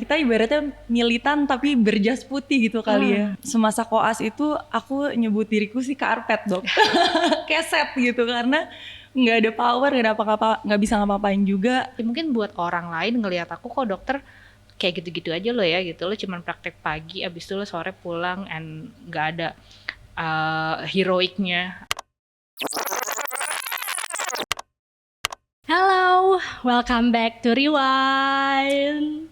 kita ibaratnya militan tapi berjas putih gitu kali ya. Semasa koas itu aku nyebut diriku sih karpet dok. Keset gitu karena nggak ada power, nggak bisa ngapa-ngapain juga. Ya, mungkin buat orang lain ngelihat aku kok dokter kayak gitu-gitu aja lo ya gitu, lo cuman praktek pagi abis itu lo sore pulang and nggak ada heroiknya. Halo, welcome back to Rewind.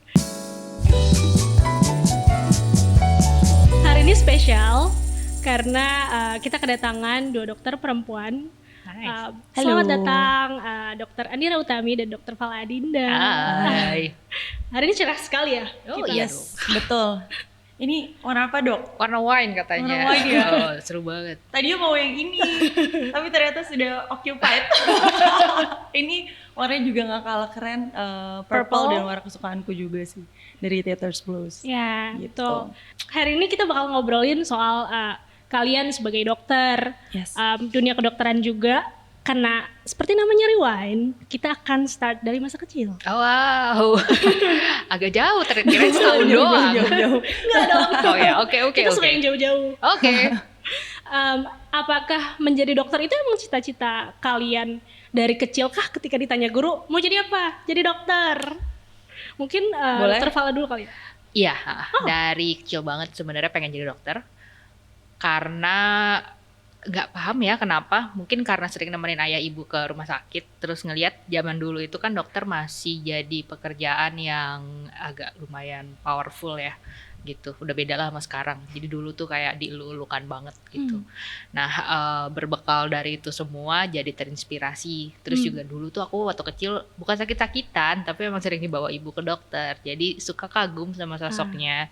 Hari ini spesial karena kita kedatangan dua dokter perempuan. Selamat datang Dr. Andira Utami dan Dr. Fala Adinda. Hai. Hari ini cerah sekali ya. Oh kita. iya Yes, betul. Ini warna apa dok? Warna wine katanya. Warna wine ya? Oh, seru banget. Tadinya mau yang ini, tapi ternyata sudah occupied. Ini warnanya juga gak kalah keren, purple dan warna kesukaanku juga sih, dari Theaters Blues. Ya, Gitu. betul. Hari ini kita bakal ngobrolin soal kalian sebagai dokter, Yes. dunia kedokteran juga. Karena seperti namanya Rewind, kita akan start dari masa kecil. Oh, wow. Agak jauh, kira-kira setahun doang. Jauh. Enggak dong. Oh ya, oke. Kita suka yang jauh-jauh. Oke. Apakah menjadi dokter itu emang cita-cita kalian dari kecil kah ketika ditanya guru mau jadi apa? Jadi dokter. Mungkin Boleh. Dokter Fala dulu kali ya. Iya, dari kecil banget sebenarnya pengen jadi dokter. Karena nggak paham ya kenapa, mungkin karena sering nemenin ayah ibu ke rumah sakit, terus ngelihat zaman dulu itu kan dokter masih jadi pekerjaan yang agak lumayan powerful ya gitu, udah beda lah sama sekarang. Jadi dulu tuh kayak dielu-elukan banget gitu. Nah, berbekal dari itu semua jadi terinspirasi. Terus juga dulu tuh aku waktu kecil bukan sakit-sakitan, tapi emang sering dibawa ibu ke dokter. Jadi suka kagum sama sosoknya.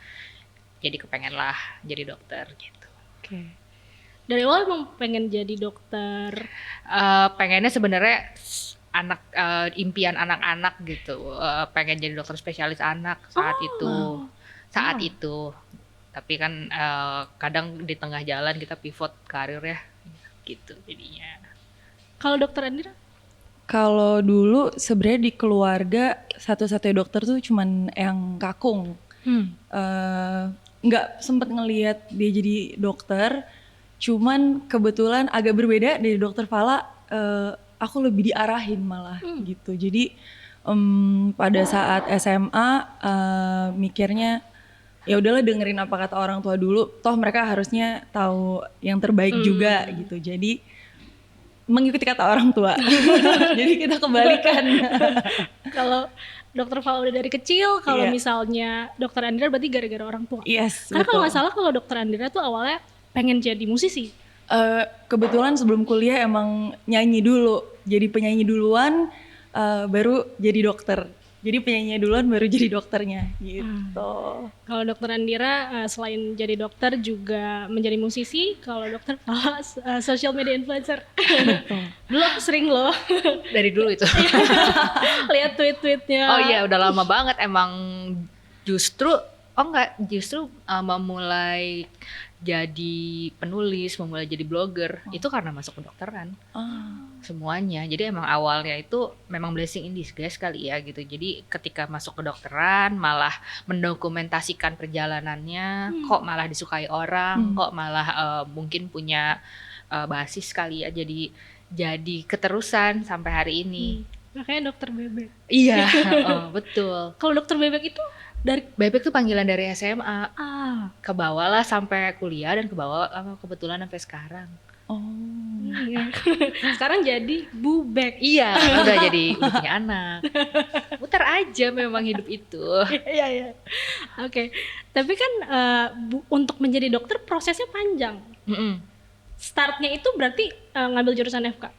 Jadi kepengen lah jadi dokter gitu. Oke. Dari awal emang pengen jadi dokter. Pengennya sebenarnya impian anak-anak gitu, pengen jadi dokter spesialis anak saat itu. Tapi kan kadang di tengah jalan kita pivot karir ya gitu jadinya. Kalau Dokter Andira? Kalau dulu sebenarnya di keluarga satu-satunya dokter tuh cuman yang kakung. Nggak sempet ngelihat dia jadi dokter. Cuman kebetulan agak berbeda dari Dokter Fala, aku lebih diarahin malah gitu. Jadi pada saat SMA mikirnya ya udahlah dengerin apa kata orang tua dulu. Toh mereka harusnya tahu yang terbaik juga gitu. Jadi mengikuti kata orang tua. Jadi kita kebalikan. Kalau Dokter Fala udah dari kecil, kalau Iya. misalnya Dokter Andira berarti gara-gara orang tua. Yes, Karena kalau betul. nggak salah kalau Dokter Andira tuh awalnya pengen jadi musisi. Kebetulan sebelum kuliah emang nyanyi dulu, jadi penyanyi duluan, baru jadi dokter. Jadi penyanyi duluan baru jadi dokternya gitu. Kalau Dokter Andira selain jadi dokter juga menjadi musisi. Kalau Dokter Fala social media influencer. Dulu aku sering loh Dari dulu itu. lihat tweet-tweetnya. Oh iya, udah lama banget emang. Justru memulai jadi penulis, memulai jadi blogger itu karena masuk kedokteran. Semuanya. Jadi emang awalnya itu memang blessing in disguise kali ya gitu. Jadi ketika masuk kedokteran malah mendokumentasikan perjalanannya, kok malah disukai orang, kok malah mungkin punya basis kali ya. Jadi keterusan sampai hari ini. Makanya Dokter Bebek. Iya, betul. Kalau Dokter Bebek itu dari Bebek tuh panggilan dari SMA. ah Ke bawah lah sampai kuliah dan ke bawah kebetulan sampai sekarang. iya. Sekarang jadi Bubek. Iya, udah punya anak. Muter aja memang hidup itu. Iya. Oke. Tapi kan untuk menjadi dokter prosesnya panjang. Startnya itu berarti ngambil jurusan FK.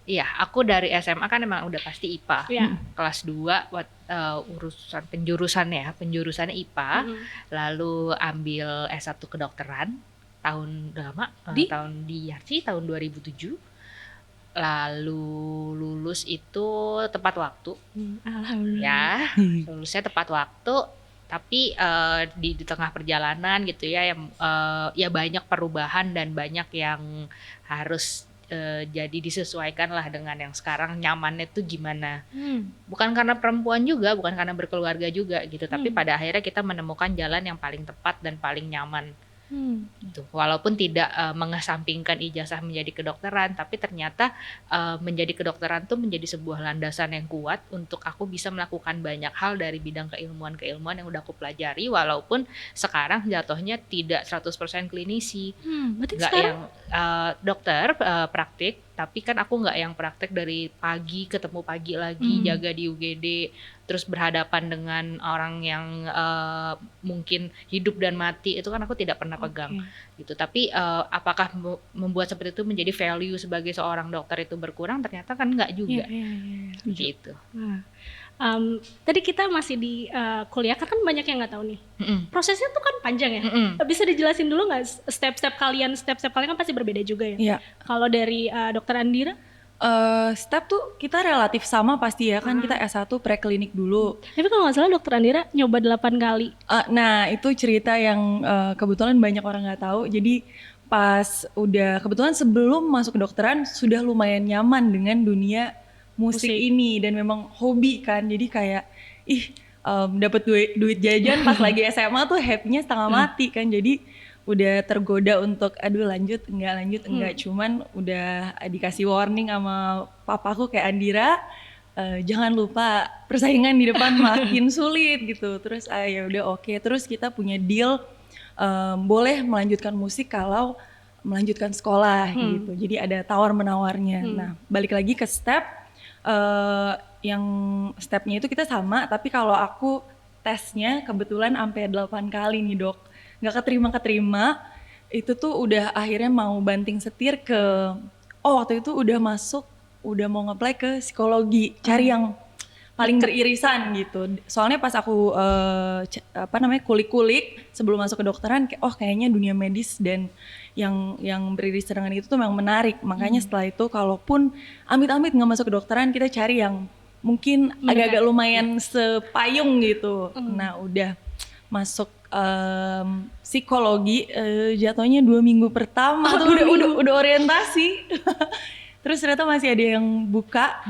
Iya, aku dari SMA kan emang udah pasti IPA. Iya. Kelas 2 penjurusannya IPA. Lalu ambil S1 kedokteran tahun tahun di Yarsi tahun 2007. Lalu lulus itu tepat waktu. Alhamdulillah. Ya, lulusnya tepat waktu. Tapi di tengah perjalanan gitu ya, ya banyak perubahan dan banyak yang harus jadi disesuaikan lah dengan yang sekarang nyamannya tuh gimana. Bukan karena perempuan juga, bukan karena berkeluarga juga gitu, tapi pada akhirnya kita menemukan jalan yang paling tepat dan paling nyaman. Gitu. Walaupun tidak mengesampingkan ijazah menjadi kedokteran, tapi ternyata menjadi kedokteran tuh menjadi sebuah landasan yang kuat untuk aku bisa melakukan banyak hal dari bidang keilmuan yang udah aku pelajari, walaupun sekarang jatuhnya tidak 100% klinisi. Berarti Nggak sekarang yang dokter praktik, tapi kan aku nggak yang praktek dari pagi ketemu pagi lagi jaga di UGD, terus berhadapan dengan orang yang mungkin hidup dan mati, itu kan aku tidak pernah pegang gitu. Tapi apakah membuat seperti itu menjadi value sebagai seorang dokter itu berkurang? Ternyata kan nggak juga. Gitu. Tadi kita masih di kuliah, kan banyak yang nggak tahu nih. Prosesnya tuh kan panjang ya. Bisa dijelasin dulu nggak step-step kalian kan pasti berbeda juga ya. Iya. Kalau dari Dokter Andira? Step tuh kita relatif sama pasti ya kan, kita S1 preklinik dulu. Tapi kalau nggak salah Dokter Andira nyoba 8 kali. Nah itu cerita yang kebetulan banyak orang nggak tahu. Jadi pas udah kebetulan sebelum masuk kedokteran sudah lumayan nyaman dengan dunia musik ini dan memang hobi kan. Jadi kayak dapat duit jajan pas lagi SMA tuh happy-nya setengah mati kan. Jadi udah tergoda untuk lanjut enggak, cuman udah dikasih warning sama papaku kayak Andira, jangan lupa persaingan di depan makin sulit gitu. Terus ya udah oke. Terus kita punya deal boleh melanjutkan musik kalau melanjutkan sekolah gitu. Jadi ada tawar menawarnya. Nah balik lagi ke step yang stepnya itu kita sama, tapi kalau aku tesnya kebetulan sampai 8 kali nih dok, nggak keterima, itu tuh udah akhirnya mau banting setir ke, waktu itu udah mau nge-apply ke psikologi, cari yang paling beririsan gitu. Soalnya pas aku kulik-kulik sebelum masuk ke dokteran, kayaknya dunia medis dan yang beririsan dengan itu tuh memang menarik. Makanya setelah itu kalaupun amit-amit nggak masuk ke dokteran, kita cari yang mungkin agak-agak lumayan sepayung gitu. Nah udah masuk psikologi, jatuhnya 2 minggu pertama tuh udah orientasi. Terus ternyata masih ada yang buka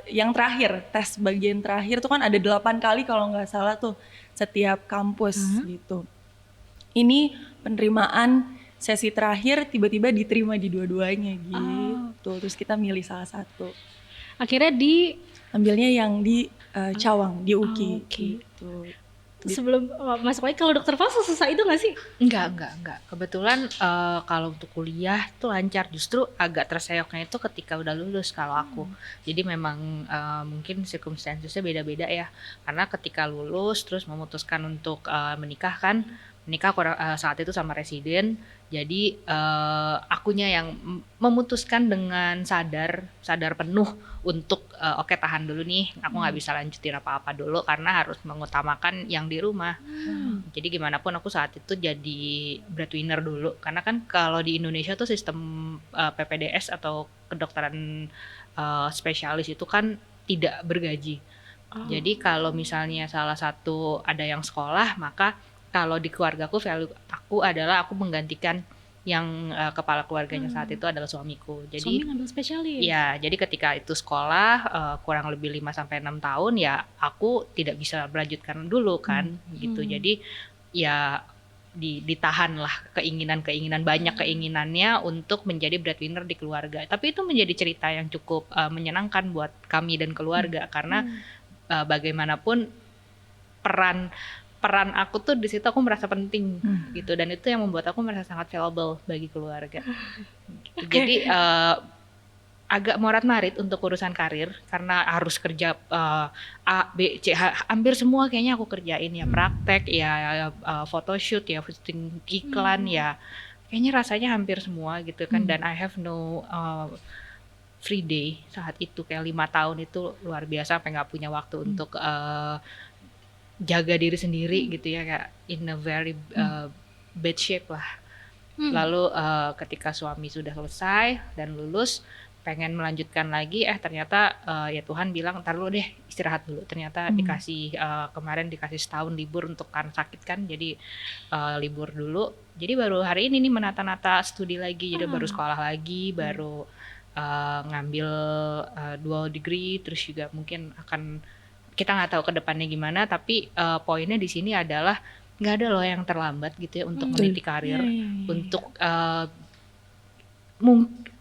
yang terakhir, tes bagian terakhir tuh kan ada 8 kali kalau nggak salah tuh setiap kampus gitu. Ini penerimaan sesi terakhir tiba-tiba diterima di dua-duanya gitu. Terus kita milih salah satu. Akhirnya ambilnya yang di Cawang, di UKI gitu. Sebelum masuk lagi, kalau dokter Fal susah itu nggak sih? Enggak. Kebetulan kalau untuk kuliah itu lancar. Justru agak terseoknya itu ketika udah lulus kalau aku. Jadi memang mungkin circumstances-nya beda-beda ya. Karena ketika lulus terus memutuskan untuk menikah saat itu sama residen. Jadi akunya yang memutuskan dengan sadar penuh untuk oke, tahan dulu nih, aku nggak bisa lanjutin apa-apa dulu karena harus mengutamakan yang di rumah. Jadi gimana pun aku saat itu jadi breadwinner dulu, karena kan kalau di Indonesia tuh sistem PPDS atau kedokteran spesialis itu kan tidak bergaji. Jadi kalau misalnya salah satu ada yang sekolah, maka kalau di keluargaku value aku adalah aku menggantikan yang kepala keluarganya saat itu adalah suamiku. Jadi suami ngambil spesialis. Ya, jadi ketika itu sekolah kurang lebih 5-6 tahun ya aku tidak bisa melanjutkan dulu kan gitu. Jadi ya ditahan lah keinginan banyak keinginannya untuk menjadi breadwinner di keluarga. Tapi itu menjadi cerita yang cukup menyenangkan buat kami dan keluarga karena bagaimanapun peran aku tuh di situ aku merasa penting gitu, dan itu yang membuat aku merasa sangat valuable bagi keluarga. Gitu. Jadi agak morat-marit untuk urusan karir karena harus kerja A, B, C, hampir semua kayaknya aku kerjain ya, praktek ya, photoshoot ya, posting iklan ya, kayaknya rasanya hampir semua gitu kan. Dan I have no free day saat itu, kayak 5 tahun itu luar biasa sampai nggak punya waktu untuk jaga diri sendiri gitu ya, kayak in a very bad shape lah. Lalu ketika suami sudah selesai dan lulus, pengen melanjutkan lagi, ternyata ya Tuhan bilang ntar dulu deh istirahat dulu. Ternyata dikasih kemarin dikasih setahun libur untuk karena sakit kan, jadi libur dulu. Jadi baru hari ini nih menata-nata studi lagi, jadi baru sekolah lagi, baru ngambil dual degree, terus juga mungkin akan, kita nggak tahu ke depannya gimana, tapi poinnya di sini adalah nggak ada loh yang terlambat gitu ya untuk meniti karir, untuk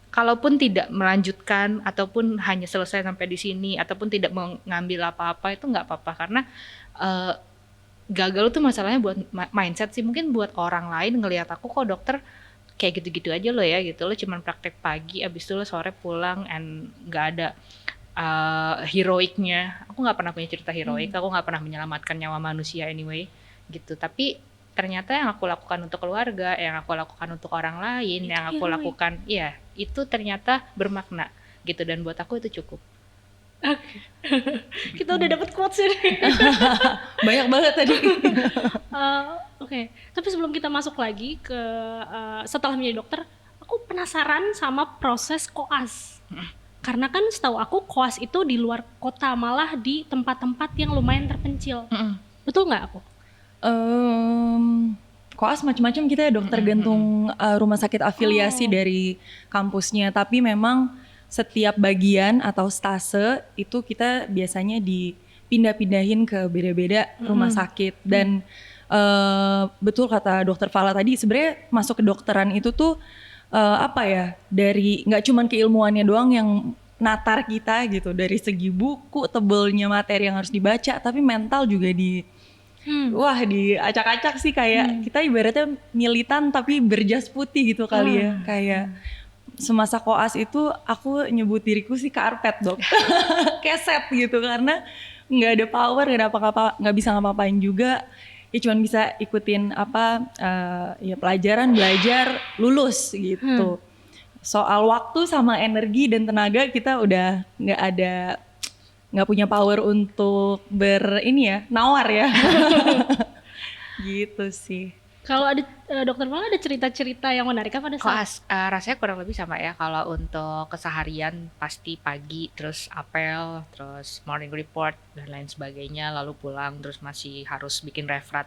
kalaupun tidak melanjutkan ataupun hanya selesai sampai di sini ataupun tidak mengambil apa-apa itu nggak apa-apa, karena gagal tuh masalahnya buat mindset sih. Mungkin buat orang lain ngelihat aku kok dokter kayak gitu-gitu aja lo ya gitu, lo cuman praktek pagi abis itu lo sore pulang and nggak ada heroiknya. Aku nggak pernah punya cerita heroik, aku nggak pernah menyelamatkan nyawa manusia anyway gitu, tapi ternyata yang aku lakukan untuk keluarga, yang aku lakukan untuk orang lain, yang aku lakukan, ya itu ternyata bermakna gitu, dan buat aku itu cukup. Kita udah dapet quotes ini. Banyak banget tadi. Oke. Tapi sebelum kita masuk lagi ke setelah menjadi dokter, aku penasaran sama proses koas. Karena kan setahu aku koas itu di luar kota, malah di tempat-tempat yang lumayan terpencil. Betul nggak aku? Koas macam-macam kita ya dok, tergantung rumah sakit afiliasi dari kampusnya. Tapi memang setiap bagian atau stase itu kita biasanya dipindah-pindahin ke beda-beda rumah sakit. Dan betul kata dokter Fala tadi, sebenarnya masuk ke dokteran itu tuh dari nggak cuman keilmuannya doang yang natar kita gitu, dari segi buku, tebelnya materi yang harus dibaca, tapi mental juga diacak-acak sih. Kayak kita ibaratnya militan tapi berjas putih gitu kali ya. Kayak semasa koas itu aku nyebut diriku sih karpet dok. Keset gitu, karena nggak ada power, nggak bisa ngapa-ngapain juga. Ya cuman bisa ikutin ya pelajaran, belajar, lulus gitu. Soal waktu sama energi dan tenaga kita udah nggak punya power untuk nawar ya. Gitu sih. Kalau ada dokter Fala ada cerita-cerita yang menarik apa pada koas? Rasanya kurang lebih sama ya. Kalau untuk keseharian pasti pagi, terus apel, terus morning report dan lain sebagainya, lalu pulang terus masih harus bikin referat.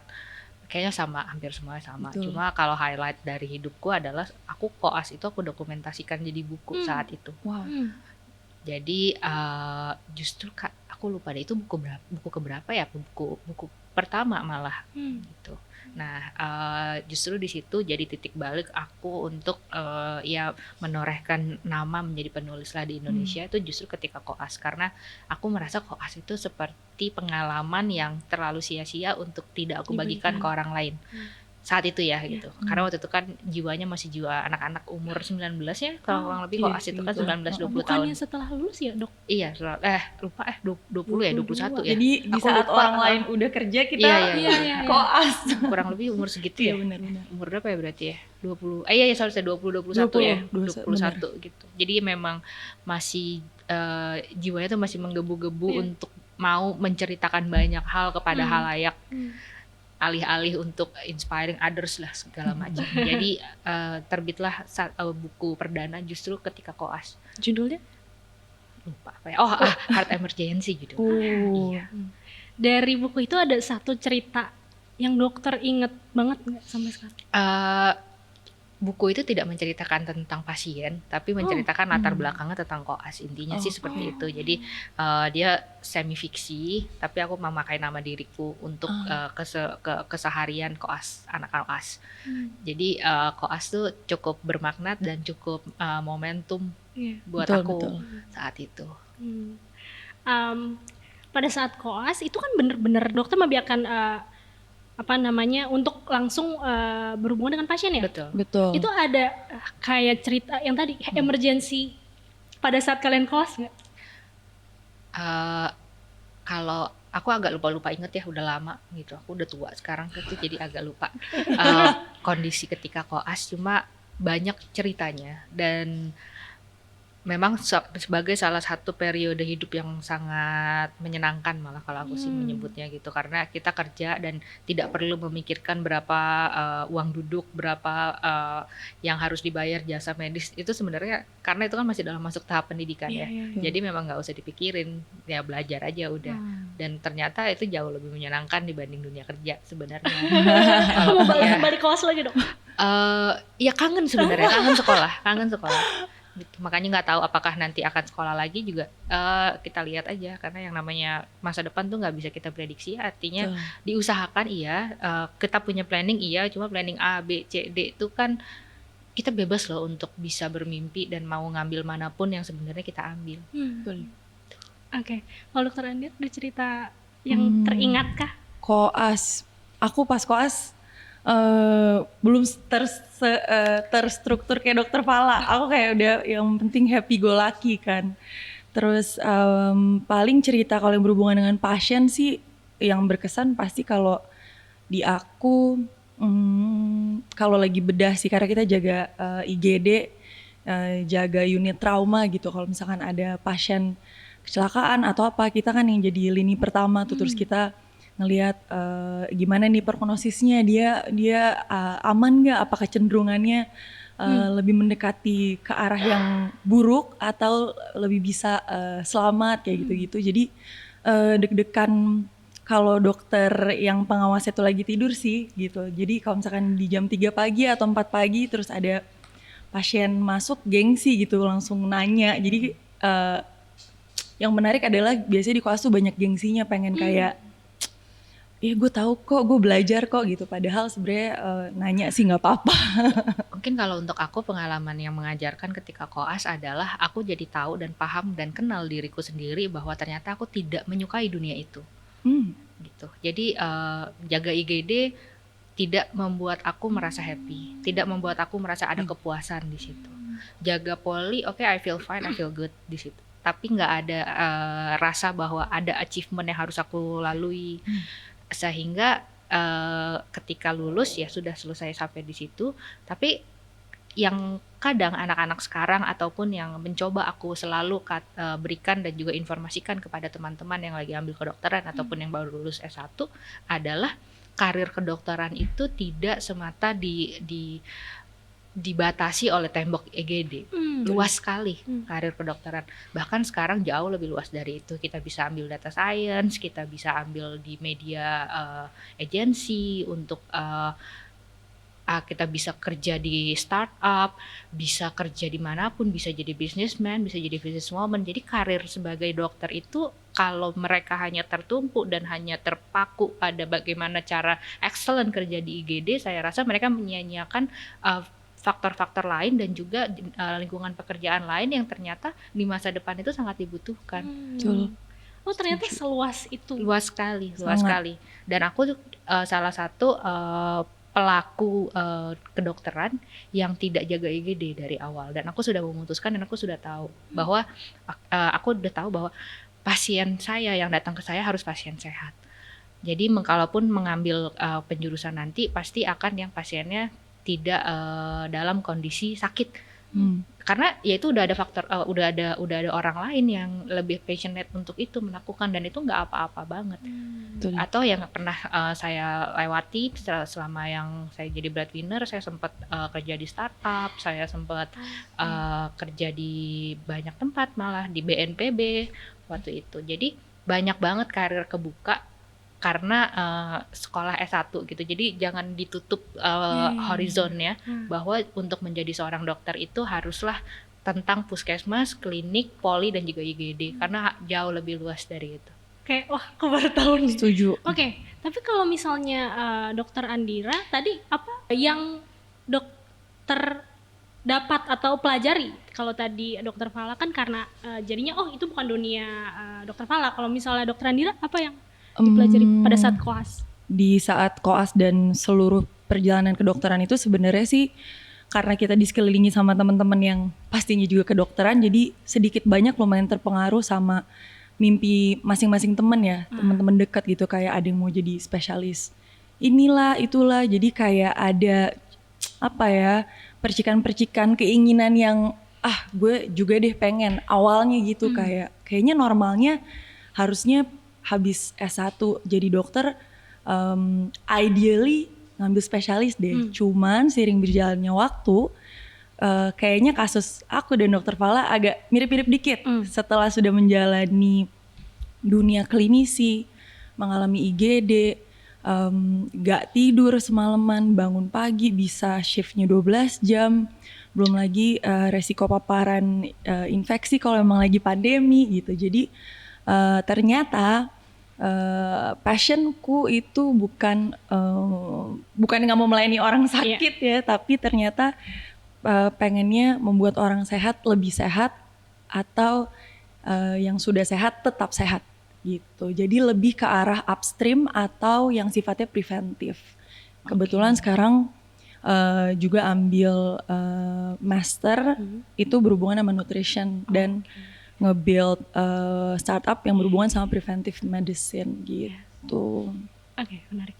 Kayaknya sama, hampir semuanya sama. Betul. Cuma kalau highlight dari hidupku adalah aku koas itu aku dokumentasikan jadi buku saat itu. Wow. Jadi justru aku lupa deh itu buku keberapa ya, buku pertama malah gitu. Nah justru di situ jadi titik balik aku untuk ya menorehkan nama menjadi penulis lah di Indonesia itu justru ketika koas, karena aku merasa koas itu seperti pengalaman yang terlalu sia-sia untuk tidak aku bagikan ke orang lain. Saat itu ya gitu. Karena waktu itu kan jiwanya masih jiwa anak-anak umur 19 ya, kalau kurang lebih koas itu kan 19-20 tahun. Bukannya setelah lulus ya dok? Iya, lupa 20 ya, 21 ya. Jadi di saat orang lain udah kerja kita koas. Kurang lebih umur segitu ya. Iya benar-benar. Umur berapa ya berarti ya? 20. Iya seharusnya 20 21 ya. 21 gitu. Jadi memang masih jiwanya tuh masih menggebu-gebu untuk mau menceritakan banyak hal kepada halayak. Alih-alih untuk inspiring others lah segala macam. Jadi terbitlah buku perdana justru ketika koas. Judulnya? Lupa apa ya. Heart Emergency judulnya. Iya. Dari buku itu ada satu cerita yang dokter inget banget nggak sampai sekarang? Buku itu tidak menceritakan tentang pasien, tapi menceritakan latar belakangnya tentang koas. Intinya sih seperti itu. Jadi dia semi fiksi, tapi aku memakai nama diriku untuk keseharian koas, anak koas. Jadi koas tuh cukup bermakna dan cukup momentum buat aku saat itu. Pada saat koas itu kan bener-bener dokter membiarkan untuk langsung berhubungan dengan pasien ya? Betul. Itu ada kayak cerita yang tadi emergency pada saat kalian koas nggak? Kalau aku agak lupa inget ya, udah lama gitu. Aku udah tua sekarang gitu, jadi agak lupa kondisi ketika koas. Cuma banyak ceritanya dan memang sebagai salah satu periode hidup yang sangat menyenangkan malah kalau aku sih menyebutnya gitu, karena kita kerja dan tidak perlu memikirkan berapa uang duduk, berapa yang harus dibayar jasa medis itu sebenarnya, karena itu kan masih dalam masuk tahap pendidikan ya. Jadi memang nggak usah dipikirin, ya belajar aja udah. Dan ternyata itu jauh lebih menyenangkan dibanding dunia kerja sebenarnya. Mau balik kelas lagi dong? Ya kangen sebenarnya, kangen sekolah. Gitu. Makanya nggak tahu apakah nanti akan sekolah lagi juga, kita lihat aja, karena yang namanya masa depan tuh nggak bisa kita prediksi. Artinya diusahakan iya, kita punya planning iya, cuma planning A, B, C, D itu kan kita bebas loh untuk bisa bermimpi dan mau ngambil manapun yang sebenarnya kita ambil. Oke. Kalau Dokter Andir ada cerita yang teringat kah? Koas, aku pas koas belum terstruktur kayak Dokter Fala. Aku kayak udah yang penting happy go lucky kan. Terus paling cerita kalau yang berhubungan dengan pasien sih yang berkesan pasti kalau di aku kalau lagi bedah sih, karena kita jaga IGD, jaga unit trauma gitu. Kalau misalkan ada pasien kecelakaan atau apa, kita kan yang jadi lini pertama tuh. Terus kita ngelihat gimana nih prognosisnya, dia aman nggak, apa kecenderungannya lebih mendekati ke arah yang buruk atau lebih bisa selamat kayak gitu-gitu. Jadi deg-degan kalau dokter yang pengawas itu lagi tidur sih gitu. Jadi kalau misalkan di jam 3 pagi atau 4 pagi terus ada pasien masuk, gengsi gitu langsung nanya. Jadi yang menarik adalah biasanya di koas tuh banyak gengsinya, pengen kayak ya gue tahu kok, gue belajar kok gitu. Padahal sebenarnya nanya sih nggak apa-apa. Mungkin kalau untuk aku pengalaman yang mengajarkan ketika koas adalah aku jadi tahu dan paham dan kenal diriku sendiri bahwa ternyata aku tidak menyukai dunia itu. Gitu. Jadi jaga IGD tidak membuat aku merasa happy, tidak membuat aku merasa ada kepuasan di situ. Jaga poli, oke, I feel fine, I feel good di situ. Tapi nggak ada rasa bahwa ada achievement yang harus aku lalui. Sehingga ketika lulus ya sudah selesai sampai di situ. Tapi yang kadang anak-anak sekarang ataupun yang mencoba aku selalu berikan dan juga informasikan kepada teman-teman yang lagi ambil kedokteran ataupun yang baru lulus S1 adalah karir kedokteran itu tidak semata dibatasi oleh tembok IGD. Luas sekali karir kedokteran. Bahkan sekarang jauh lebih luas dari itu. Kita bisa ambil data science, kita bisa ambil di media agency untuk kita bisa kerja di startup, bisa kerja dimanapun, bisa jadi businessman, bisa jadi businesswoman. Jadi karir sebagai dokter itu kalau mereka hanya tertumpuk dan hanya terpaku pada bagaimana cara excellent kerja di IGD, saya rasa mereka menyia-nyiakan faktor-faktor lain dan juga lingkungan pekerjaan lain yang ternyata di masa depan itu sangat dibutuhkan. Oh ternyata seluas itu. Luas sekali. Dan aku salah satu pelaku kedokteran yang tidak jaga IGD dari awal, dan aku sudah memutuskan dan aku sudah tahu bahwa aku udah tahu bahwa pasien saya yang datang ke saya harus pasien sehat. Jadi kalaupun mengambil penjurusan nanti pasti akan yang pasiennya tidak dalam kondisi sakit. Karena ya itu udah ada faktor, udah ada orang lain yang lebih passionate untuk itu melakukan, dan itu nggak apa-apa banget. Atau yang pernah saya lewati selama yang saya jadi breadwinner, saya sempat kerja di startup, saya sempat kerja di banyak tempat, malah di BNPB waktu itu. Jadi banyak banget karir kebuka karena sekolah S1 gitu. Jadi jangan ditutup horizonnya bahwa untuk menjadi seorang dokter itu haruslah tentang puskesmas, klinik, poli dan juga IGD, karena jauh lebih luas dari itu. Oke, wah aku baru tahu nih. Setuju. Oke, tapi kalau misalnya Dokter Andira tadi apa yang dokter dapat atau pelajari? Kalau tadi Dokter Fala kan karena jadinya itu bukan dunia Dokter Fala. Kalau misalnya Dokter Andira apa yang dipelajari pada saat koas? Di saat koas dan seluruh perjalanan kedokteran itu sebenarnya sih karena kita disekelilingi sama teman-teman yang pastinya juga kedokteran, jadi sedikit banyak lumayan terpengaruh sama mimpi masing-masing teman ya, teman-teman dekat gitu, kayak ada yang mau jadi spesialis inilah itulah, jadi kayak ada apa ya, percikan-percikan keinginan yang gue juga deh pengen awalnya gitu kayaknya normalnya harusnya habis S1 jadi dokter, ideally ngambil spesialis deh. Cuman seiring berjalannya waktu kayaknya kasus aku dan dokter Fala agak mirip-mirip dikit setelah sudah menjalani dunia klinisi, mengalami IGD, gak tidur semalaman, bangun pagi bisa shiftnya 12 jam, belum lagi resiko paparan infeksi kalau emang lagi pandemi gitu. Jadi ternyata passionku itu bukan nggak mau melayani orang sakit ya, tapi ternyata pengennya membuat orang sehat lebih sehat atau yang sudah sehat tetap sehat gitu. Jadi lebih ke arah upstream atau yang sifatnya preventif. Kebetulan sekarang juga ambil master itu berhubungan sama nutrition dan nge-build startup yang berhubungan sama preventive medicine gitu. Oke, menarik.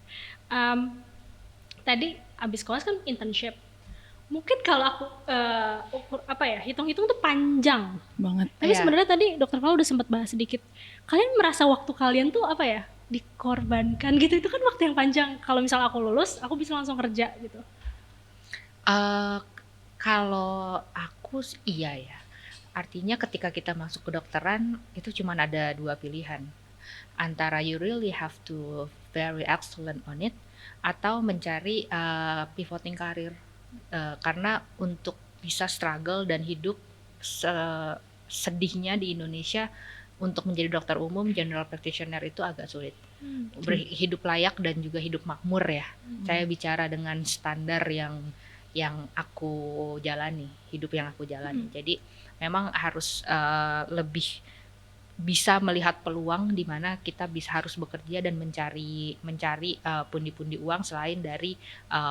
Tadi abis kelas kan internship. Mungkin kalau aku hitung-hitung tuh panjang banget. Tapi sebenarnya tadi Dokter Fala udah sempat bahas sedikit. Kalian merasa waktu kalian tuh dikorbankan gitu? Itu kan waktu yang panjang. Kalau misal aku lulus, aku bisa langsung kerja gitu. Kalau aku iya ya. Artinya ketika kita masuk ke kedokteran itu cuma ada 2 pilihan. Antara you really have to very excellent on it atau mencari pivoting karir. Karena untuk bisa struggle dan hidup sedihnya di Indonesia untuk menjadi dokter umum general practitioner itu agak sulit. Hidup layak dan juga hidup makmur ya. Saya bicara dengan standar yang aku jalani, hidup yang aku jalani. Jadi memang harus lebih bisa melihat peluang di mana kita harus bekerja dan mencari pundi-pundi uang selain dari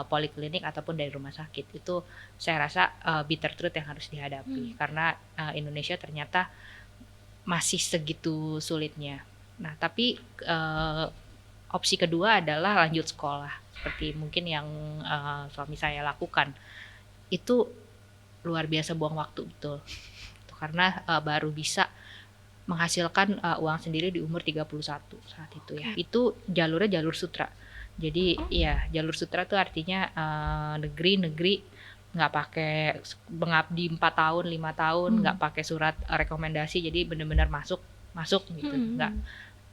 poliklinik ataupun dari rumah sakit. Itu saya rasa bitter truth yang harus dihadapi karena Indonesia ternyata masih segitu sulitnya. Nah, tapi opsi kedua adalah lanjut sekolah seperti mungkin yang suami saya lakukan. Itu luar biasa buang waktu betul. Karena baru bisa menghasilkan uang sendiri di umur 31 saat itu ya. Itu jalurnya jalur sutra. Jadi ya jalur sutra tuh artinya negeri nggak pakai mengabdi 4 tahun 5 tahun nggak pakai surat rekomendasi, jadi benar-benar masuk gitu. Nggak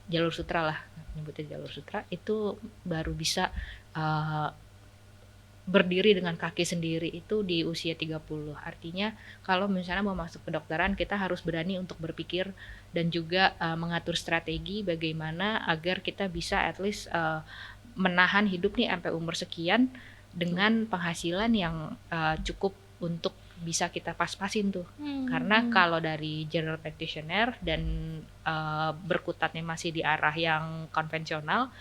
jalur sutra lah, nyebutnya jalur sutra. Itu baru bisa berdiri dengan kaki sendiri itu di usia 30. Artinya kalau misalnya mau masuk kedokteran, kita harus berani untuk berpikir dan juga mengatur strategi bagaimana agar kita bisa at least menahan hidup nih sampai umur sekian dengan penghasilan yang cukup untuk bisa kita pas-pasin tuh. Karena kalau dari general practitioner dan berkutatnya masih di arah yang konvensional,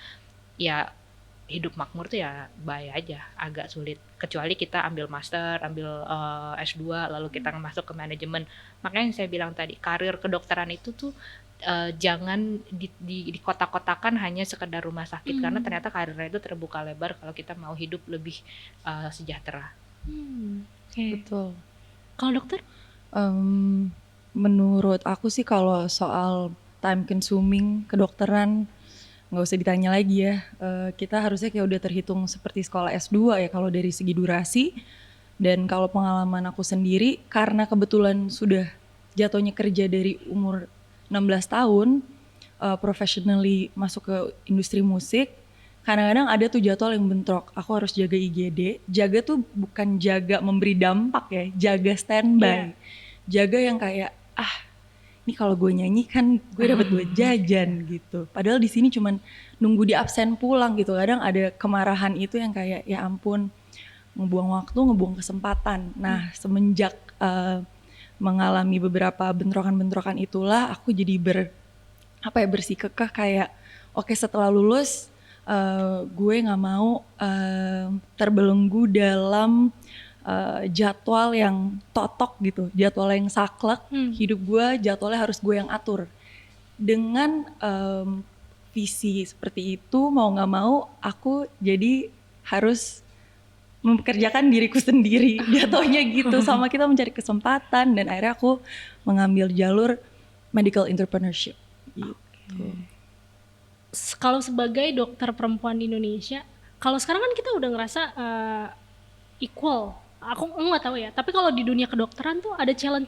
ya hidup makmur tuh ya bahaya aja, agak sulit. Kecuali kita ambil master, ambil S2, lalu kita masuk ke manajemen. Makanya yang saya bilang tadi, karir kedokteran itu tuh jangan di kotak-kotakan hanya sekedar rumah sakit, karena ternyata karirnya itu terbuka lebar kalau kita mau hidup lebih sejahtera. Betul. Kalau dokter? Menurut aku sih kalau soal time consuming kedokteran nggak usah ditanya lagi ya. Kita harusnya kayak udah terhitung seperti sekolah S2 ya kalau dari segi durasi. Dan kalau pengalaman aku sendiri, karena kebetulan sudah jatuhnya kerja dari umur 16 tahun, professionally masuk ke industri musik, kadang-kadang ada tuh jadwal yang bentrok. Aku harus jaga IGD. Jaga tuh bukan jaga memberi dampak ya, jaga standby. Jaga yang kayak ini kalau gue nyanyi kan gue dapat duit jajan gitu. Padahal di sini cuman nunggu di absen pulang gitu. Kadang ada kemarahan itu yang kayak ya ampun, ngebuang waktu, ngebuang kesempatan. Nah, semenjak mengalami beberapa bentrokan-bentrokan itulah aku jadi bersikukuh kayak oke, setelah lulus gue nggak mau terbelenggu dalam jadwal yang totok gitu, jadwal yang saklek. Hidup gue jadwalnya harus gue yang atur. Dengan visi seperti itu, mau nggak mau aku jadi harus mempekerjakan diriku sendiri jatuhnya gitu, sama kita mencari kesempatan, dan akhirnya aku mengambil jalur medical entrepreneurship gitu. Kalau sebagai dokter perempuan di Indonesia, kalau sekarang kan kita udah ngerasa equal. Aku nggak tahu ya, tapi kalau di dunia kedokteran tuh ada challenge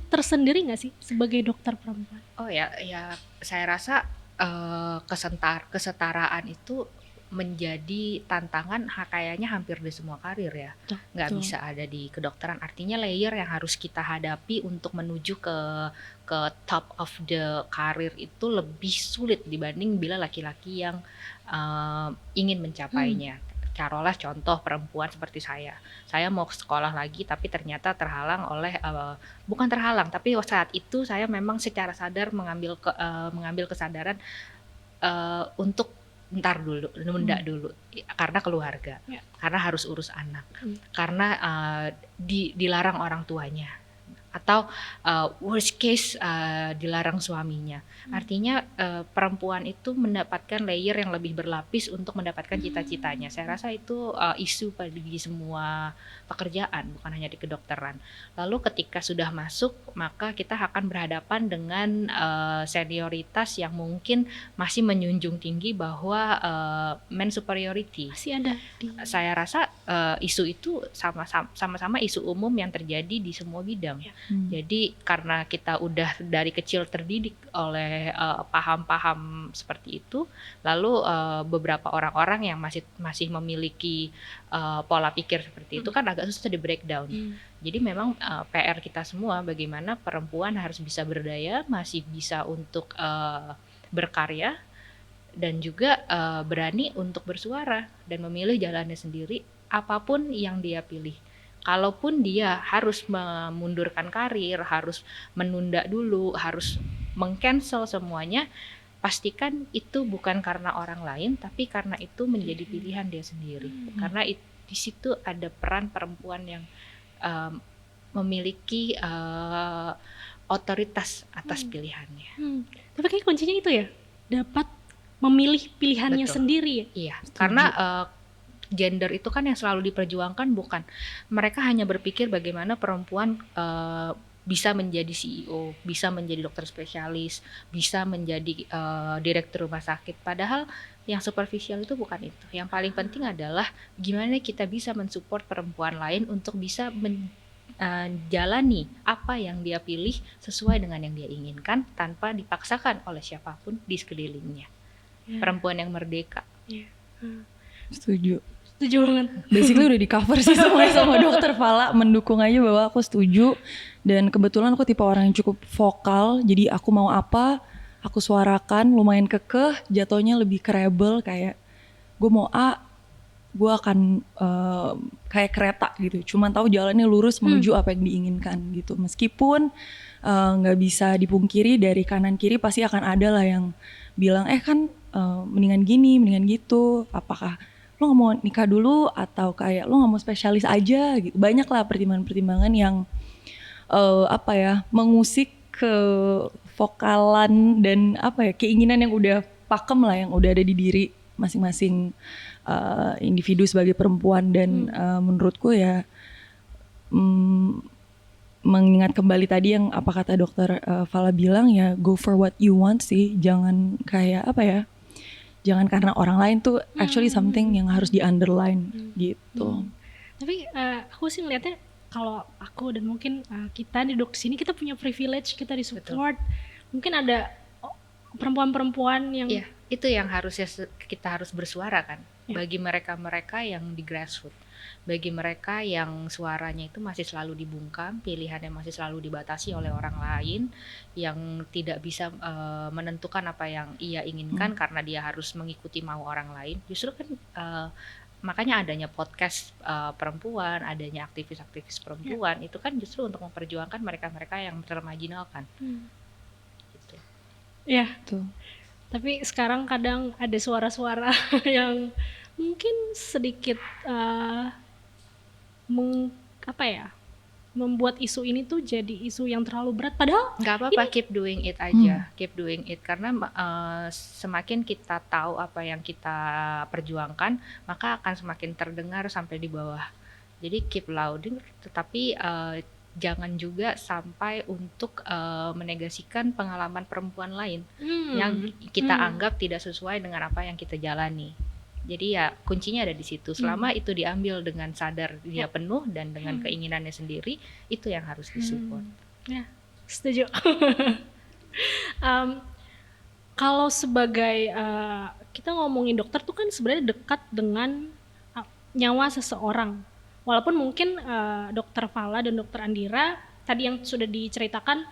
tersendiri nggak sih sebagai dokter perempuan? Oh ya, saya rasa kesetaraan itu menjadi tantangan kayaknya hampir di semua karir ya. Nggak bisa ada di kedokteran. Artinya layer yang harus kita hadapi untuk menuju ke top of the karir itu lebih sulit dibanding bila laki-laki yang ingin mencapainya. Taruhlah contoh perempuan seperti saya mau sekolah lagi tapi ternyata terhalang oleh bukan terhalang, tapi saat itu saya memang secara sadar mengambil kesadaran untuk nunda dulu karena keluarga, karena harus urus anak, karena dilarang orang tuanya, atau worst case dilarang suaminya. Artinya perempuan itu mendapatkan layer yang lebih berlapis untuk mendapatkan cita-citanya. Saya rasa itu isu di semua pekerjaan, bukan hanya di kedokteran. Lalu ketika sudah masuk, maka kita akan berhadapan dengan senioritas yang mungkin masih menjunjung tinggi bahwa men superiority. Masih ada. Saya rasa isu itu sama-sama isu umum yang terjadi di semua bidang. Jadi karena kita udah dari kecil terdidik oleh paham-paham seperti itu, lalu beberapa orang-orang yang masih memiliki pola pikir seperti itu kan agak susah di breakdown. Jadi memang PR kita semua bagaimana perempuan harus bisa berdaya, masih bisa untuk berkarya, dan juga berani untuk bersuara dan memilih jalannya sendiri apapun yang dia pilih. Kalaupun dia harus memundurkan karir, harus menunda dulu, harus meng-cancel semuanya, pastikan itu bukan karena orang lain, tapi karena itu menjadi pilihan dia sendiri. Karena di situ ada peran perempuan yang memiliki otoritas atas pilihannya. Tapi kayak kuncinya itu ya, dapat memilih pilihannya sendiri ya. Iya, karena gender itu kan yang selalu diperjuangkan, bukan mereka hanya berpikir bagaimana perempuan bisa menjadi CEO, bisa menjadi dokter spesialis, bisa menjadi direktur rumah sakit. Padahal yang superficial itu bukan itu. Yang paling penting adalah gimana kita bisa mensupport perempuan lain untuk bisa menjalani apa yang dia pilih sesuai dengan yang dia inginkan tanpa dipaksakan oleh siapapun di sekelilingnya. Perempuan yang merdeka. Setuju banget. Basically udah di cover sih sama Dokter Fala, mendukung aja bahwa aku setuju. Dan kebetulan aku tipe orang yang cukup vokal, jadi aku mau apa aku suarakan, lumayan kekeh, jatuhnya lebih ke rebel, kayak gue mau A, gue akan kayak kereta gitu, cuman tahu jalannya lurus menuju apa yang diinginkan gitu. Meskipun nggak bisa dipungkiri dari kanan kiri pasti akan ada lah yang bilang kan mendingan gini, mendingan gitu, apakah lo gak mau nikah dulu atau kayak lo gak mau spesialis aja gitu. Banyak lah pertimbangan-pertimbangan yang mengusik ke vokalan dan keinginan yang udah pakem lah, yang udah ada di diri masing-masing individu sebagai perempuan. Dan menurutku ya mengingat kembali tadi yang apa kata Dokter Fala bilang, ya go for what you want sih, jangan kayak jangan karena orang lain tuh actually something yang harus di underline gitu. Tapi aku sih ngeliatnya, kalau aku dan mungkin kita di sini kita punya privilege, kita di support. Mungkin ada perempuan-perempuan yang itu yang harusnya kita harus bersuara kan, bagi mereka-mereka yang di grassroots, bagi mereka yang suaranya itu masih selalu dibungkam, pilihannya masih selalu dibatasi oleh orang lain, yang tidak bisa menentukan apa yang ia inginkan karena dia harus mengikuti mau orang lain. Justru kan makanya adanya podcast perempuan, adanya aktivis-aktivis perempuan, itu kan justru untuk memperjuangkan mereka-mereka yang termarginalkan. Gitu. Ya, tuh. Tapi sekarang kadang ada suara-suara yang mungkin sedikit membuat isu ini tuh jadi isu yang terlalu berat, padahal nggak apa-apa, keep doing it aja, keep doing it, karena semakin kita tahu apa yang kita perjuangkan, maka akan semakin terdengar sampai di bawah. Jadi keep louding, tetapi jangan juga sampai untuk menegasikan pengalaman perempuan lain yang kita anggap tidak sesuai dengan apa yang kita jalani. Jadi ya kuncinya ada di situ. Selama itu diambil dengan sadar dia penuh dan dengan keinginannya sendiri, itu yang harus disupport. Ya, setuju. Kalau sebagai kita ngomongin dokter tuh kan sebenarnya dekat dengan nyawa seseorang. Walaupun mungkin dokter Fala dan dokter Andira tadi yang sudah diceritakan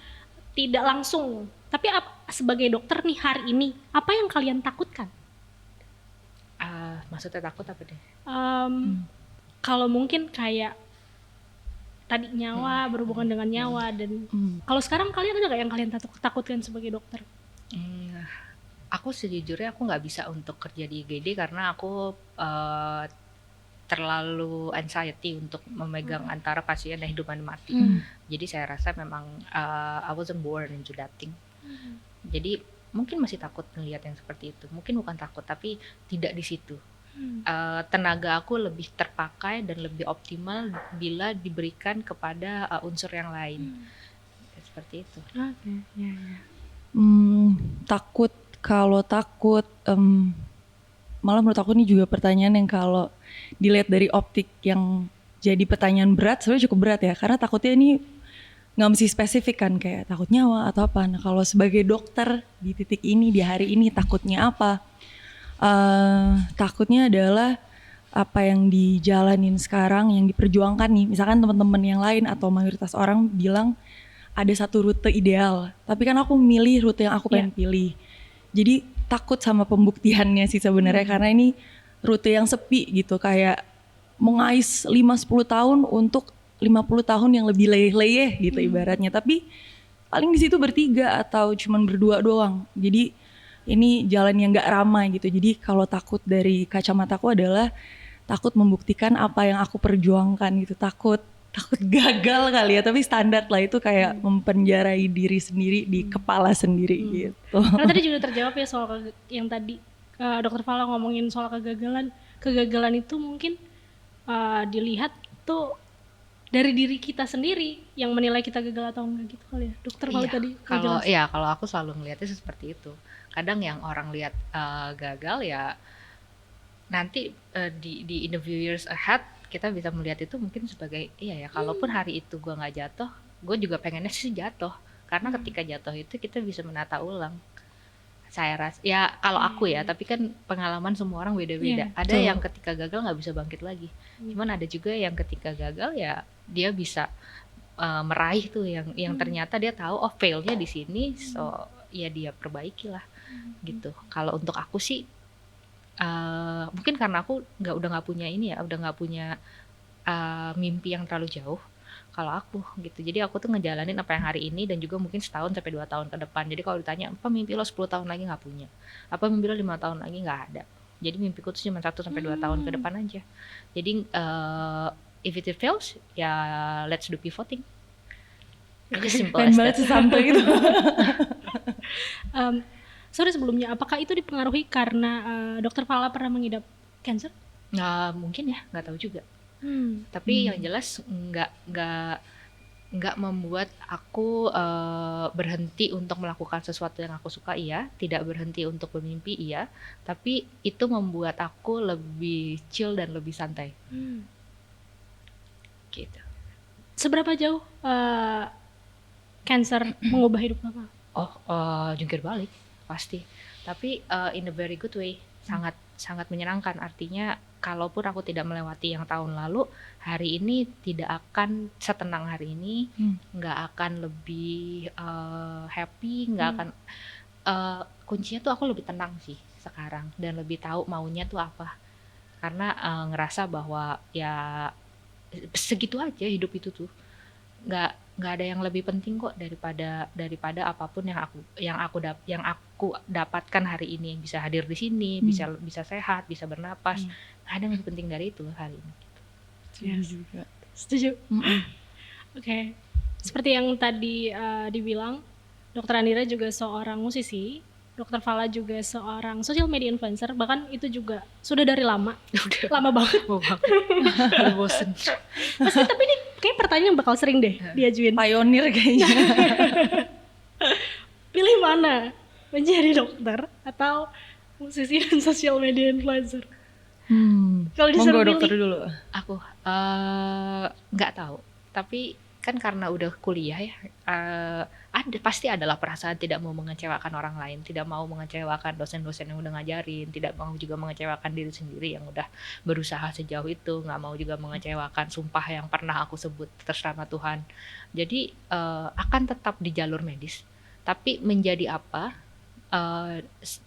tidak langsung. Tapi sebagai dokter nih hari ini, apa yang kalian takutkan? Maksudnya takut apa deh? Kalau mungkin kayak tadi nyawa, berhubungan dengan nyawa, dan kalau sekarang kalian ada nggak yang kalian takutkan sebagai dokter? Aku sejujurnya aku nggak bisa untuk kerja di IGD karena aku terlalu anxiety untuk memegang antara pasien dan hidup dan mati. Jadi saya rasa memang I wasn't born into that thing. Jadi mungkin masih takut melihat yang seperti itu. Mungkin bukan takut, tapi tidak di situ. Tenaga aku lebih terpakai dan lebih optimal bila diberikan kepada unsur yang lain. Seperti itu. Takut, kalau takut, malah menurut aku ini juga pertanyaan yang kalau dilihat dari optik yang jadi pertanyaan berat, sebenarnya cukup berat ya, karena takutnya ini nggak mesti spesifik kan, kayak takut nyawa atau apa. Nah kalau sebagai dokter di titik ini, di hari ini, takutnya apa? Takutnya adalah apa yang dijalanin sekarang, yang diperjuangkan nih, misalkan teman-teman yang lain atau mayoritas orang bilang ada satu rute ideal, tapi kan aku milih rute yang aku pengen pilih. Jadi takut sama pembuktiannya sih sebenarnya, karena ini rute yang sepi gitu, kayak mengais 5-10 tahun untuk 50 tahun yang lebih leyeh-leyeh gitu ibaratnya, tapi paling di situ bertiga atau cuman berdua doang. Jadi ini jalan yang gak ramai gitu. Jadi kalau takut dari kacamataku adalah takut membuktikan apa yang aku perjuangkan gitu. Takut gagal kali ya, tapi standar lah itu kayak mempenjarai diri sendiri di kepala sendiri gitu. Karena tadi juga terjawab ya soal yang tadi Dokter Fala ngomongin soal kegagalan. Kegagalan itu mungkin dilihat tuh dari diri kita sendiri yang menilai kita gagal atau enggak gitu kali ya. Dokter Fala tadi kalau aku selalu melihatnya seperti itu. Kadang yang orang lihat gagal ya nanti di in the few years ahead kita bisa melihat itu mungkin sebagai iya ya, kalaupun hari itu gue nggak jatuh, gue juga pengennya sih jatuh, karena ketika jatuh itu kita bisa menata ulang. Saya rasa ya kalau aku ya, tapi kan pengalaman semua orang beda-beda. Ada yang ketika gagal nggak bisa bangkit lagi, cuman ada juga yang ketika gagal ya dia bisa meraih tuh yang ternyata dia tahu oh failnya di sini, so ya dia perbaiki lah gitu. Kalau untuk aku sih mungkin karena aku udah nggak punya ini ya, udah nggak punya mimpi yang terlalu jauh kalau aku gitu. Jadi aku tuh ngejalanin apa yang hari ini dan juga mungkin setahun sampai 2 tahun ke depan. Jadi kalau ditanya apa mimpi lo 10 tahun lagi, nggak punya. Apa mimpi lo 5 tahun lagi, nggak ada. Jadi mimpiku tuh cuma 1 sampai 2 tahun ke depan aja. Jadi if it fails ya let's do pivoting. Pengen banget sesampai gitu. Sorry sebelumnya, apakah itu dipengaruhi karena Dokter Fala pernah mengidap cancer? Mungkin ya, nggak tahu juga. Tapi yang jelas nggak membuat aku berhenti untuk melakukan sesuatu yang aku suka, iya. Tidak berhenti untuk bermimpi, iya. Tapi itu membuat aku lebih chill dan lebih santai. Gitu. Seberapa jauh cancer mengubah hidup Bapak? Jungkir balik pasti, tapi in a very good way, sangat menyenangkan. Artinya kalaupun aku tidak melewati yang tahun lalu, hari ini tidak akan setenang hari ini, nggak akan lebih happy, nggak akan kuncinya tuh aku lebih tenang sih sekarang dan lebih tahu maunya tuh apa, karena ngerasa bahwa ya segitu aja hidup itu tuh, nggak ada yang lebih penting kok daripada apapun yang aku dapatkan hari ini, bisa hadir di sini, bisa sehat, bisa bernapas, nggak ada yang lebih penting dari itu hari ini. Setuju. Oke. Seperti yang tadi dibilang, Dokter Andira juga seorang musisi, Dokter Fala juga seorang social media influencer, bahkan itu juga sudah dari lama. Udah Lama banget. udah bosen. Pasti tapi ini kayak pertanyaan yang bakal sering deh diajuin. Pionir kayaknya. Pilih mana? Menjadi dokter atau musisi dan social media influencer? Kalau disuruh Monggo pilih. dokter dulu. Aku nggak tahu, tapi kan karena udah kuliah ya, pasti adalah perasaan tidak mau mengecewakan orang lain, tidak mau mengecewakan dosen-dosen yang udah ngajarin, tidak mau juga mengecewakan diri sendiri yang udah berusaha sejauh itu, nggak mau juga mengecewakan sumpah yang pernah aku sebut terserah sama Tuhan. Jadi akan tetap di jalur medis, tapi menjadi apa,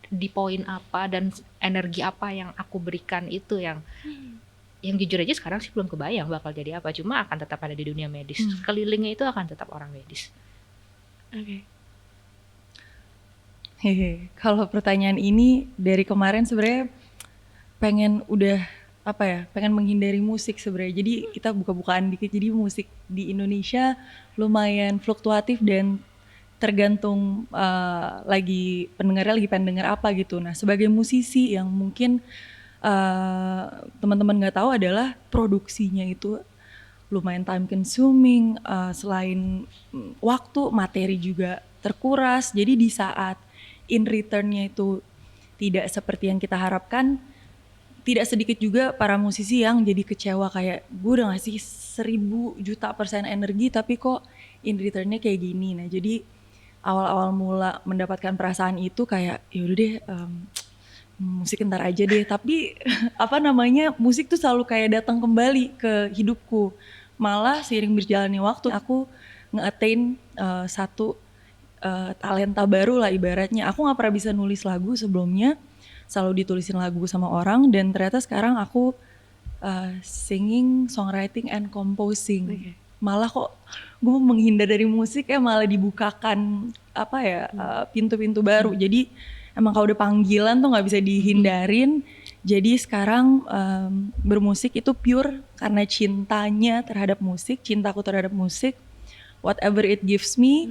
di poin apa dan energi apa yang aku berikan itu yang jujur aja sekarang sih belum kebayang bakal jadi apa, cuma akan tetap ada di dunia medis. Kelilingnya itu akan tetap orang medis. Oke. Hehe, kalau pertanyaan ini dari kemarin sebenarnya pengen menghindari musik sebenarnya. Jadi kita buka-bukaan dikit. Jadi musik di Indonesia lumayan fluktuatif dan tergantung lagi pendengarnya lagi pengen denger apa gitu. Nah, sebagai musisi yang mungkin teman-teman nggak tahu adalah produksinya itu lumayan time consuming, selain waktu, materi juga terkuras. Jadi di saat in return-nya itu tidak seperti yang kita harapkan, tidak sedikit juga para musisi yang jadi kecewa kayak gue udah ngasih 1000% energi tapi kok in return-nya kayak gini. Nah jadi awal-awal mula mendapatkan perasaan itu kayak yaudah deh musik ntar aja deh, tapi musik tuh selalu kayak datang kembali ke hidupku. Malah seiring berjalannya waktu aku nge-attain satu talenta baru lah ibaratnya. Aku gak pernah bisa nulis lagu sebelumnya, selalu ditulisin lagu sama orang, dan ternyata sekarang aku singing, songwriting, and composing. Malah kok gue menghindar dari musik malah dibukakan pintu-pintu baru. Jadi emang kalau udah panggilan tuh gak bisa dihindarin. Jadi sekarang bermusik itu pure karena cintanya terhadap musik, cintaku terhadap musik. Whatever it gives me,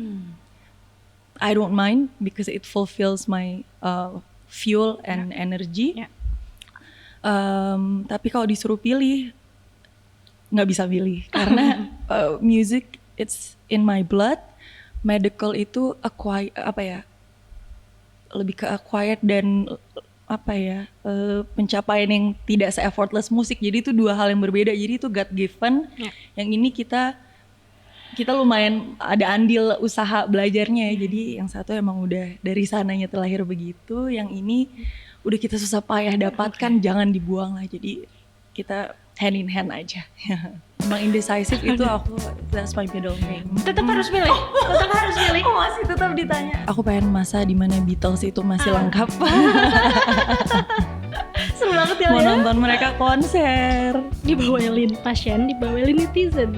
I don't mind because it fulfills my fuel and energy. Tapi kalau disuruh pilih, gak bisa pilih. Karena music, it's in my blood. Medical itu lebih ke acquired dan pencapaian yang tidak se-effortless musik. Jadi itu dua hal yang berbeda. Jadi itu God given. Yang ini kita lumayan ada andil usaha belajarnya. Jadi yang satu emang udah dari sananya terlahir begitu. Yang ini udah kita susah payah dapatkan, jangan dibuang lah. Jadi kita hand in hand aja. Emang indecisive itu aku, that's my middle name. Tetap harus pilih. Tetap harus pilih. Aku masih tetap ditanya. Aku pengen masa di mana Beatles itu masih lengkap. Seru banget ya. Mau nonton mereka konser. Dibawelin pasien, dibawelin netizen.